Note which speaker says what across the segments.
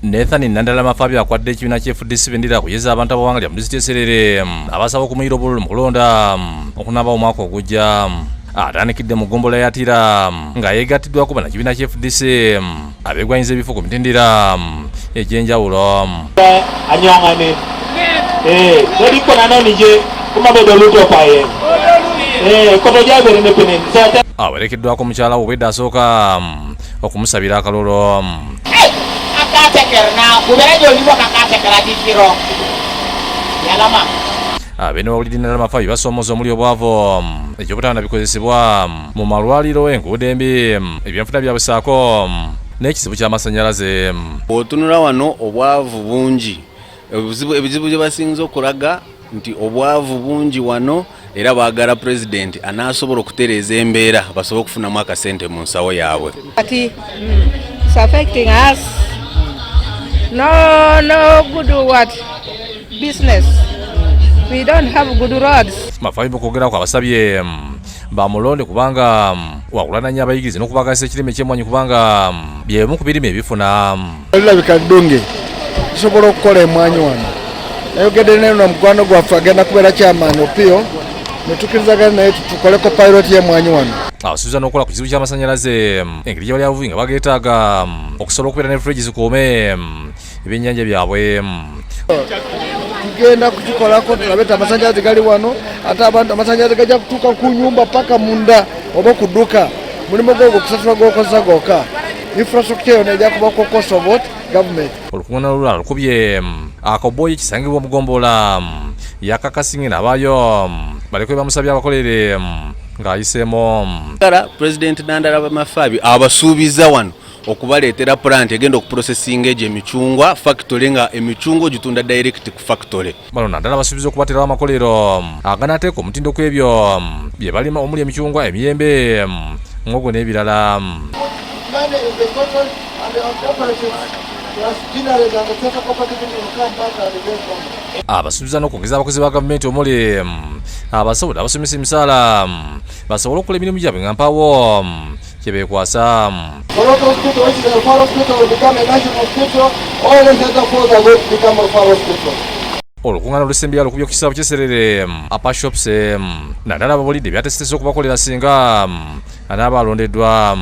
Speaker 1: Nathan Nandala Mafaabi akwadde ekibiina ky'FDC bendera kuyeza abantu abawangalira mu disitulikiti Serere abasaba okumuyira obululu mu kulonda okunaba omwaka ogujja. Atandikidde mu ggombolola ya Attira nga yeegatiddwako bannakibiina ky'FDC abeegwanyiza ebifo ku mitendera egy'enjawulo.
Speaker 2: Anyang'ane toliko nanoni je kumabedo luto paye koto jabere ne penen
Speaker 1: awerekeddwako mukyala we obwedda asooka okumusabira akalolo. Bene bawulidde Nandala Mafaabi basoomoza omuli obwavu ekyobutanda bikozesebwa mu malwaliro, enguudo embi, ebyenfuna byabwe ssaako n'ekizibu ky'amasannyalaze.
Speaker 3: Otunula wano obwavu bungi, ebizibu bye basinza okulaga nti obwavu bungi wano, era baagala pulezidenti anaasobola okutereeza embeera basobole okufunamu akasente mu nsawo yaabwe.
Speaker 4: It's affecting us. No good business. We don't have good roads.
Speaker 1: Mafaabi bukwogerako abasabye bamulonde kubanga wakulananya abayigiriza n'okubagasa ekirime ky'emmwanyi kubanga byemu ku birime ebifuna.
Speaker 5: Olabika ddungi tusobola okukola emmwanyi wano. Nayogedde naye na mukwano gwaffe agenda kubeera kyamaani Opiyo ne tukkirizagana naye tukoleko pilot y'emmwanyi wano.
Speaker 1: Asuubiza n'okukola ku kizibu ky'amasannyalaze engeri gye bali abavubi nga bageetaaga okusobola okubeera ne fridge zikuume ebyennyanja byabwe.
Speaker 5: Tugenda kukikolako tulabe amasannyalaze gali wano, ate abantu amasannyalaze gajja kutuuka ku nyumba paka munda oba ku dduka. Mulimu gwo okusasula gw'okozesa gwokka. Infrastructure yonna ejja kubako cost of what government.
Speaker 1: Olukuŋŋaana olulala lukubye akaboyi kisangibwa mu ggombolola yakakasingina abaayo baleko bamusabye abakolere ng'ayiseemu.
Speaker 3: Pulezidenti Nandala Mafaabi abasuubiza wano okubaleetera plant egenda okuprocessinga egyo emicungwa factory nga emicungwa ogitunda direct ku factory.
Speaker 1: Bano Nandala basuubiza okubaterawo amakolero aganateeka omutindo ku ebyo bye balima omuli emicungwa, emiyembe, muwogo n'ebirala. Abasuubiza n'okwongeza abakozi ba gavumenti omuli abasawo abasomesa emisaala basobole okukola emirimu gyabwe nga mpaawo kye beekwasa. Olukuŋŋaana olusembeya lukubye ku kisaawe ky'e Serere apa shops Nandala babulidde byateesiteese okubakolera singa anaaba alondeddwa.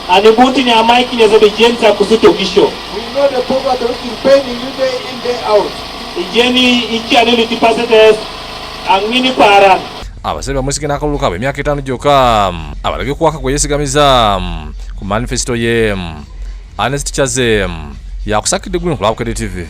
Speaker 2: Anibuti ni amaiki nyezo bijenza kusitugisho.
Speaker 5: We know the program which is paying you day in day out.
Speaker 2: Ijeni iki anili tipasetes angini paran.
Speaker 1: Abasabye bamwesige n'akalulu kaabwe emyaka 5 gyokka abalage okuwaka gwe yeesigamiza ku manifesito ye. Ernest Chaze yakusakidde Bukedde TV.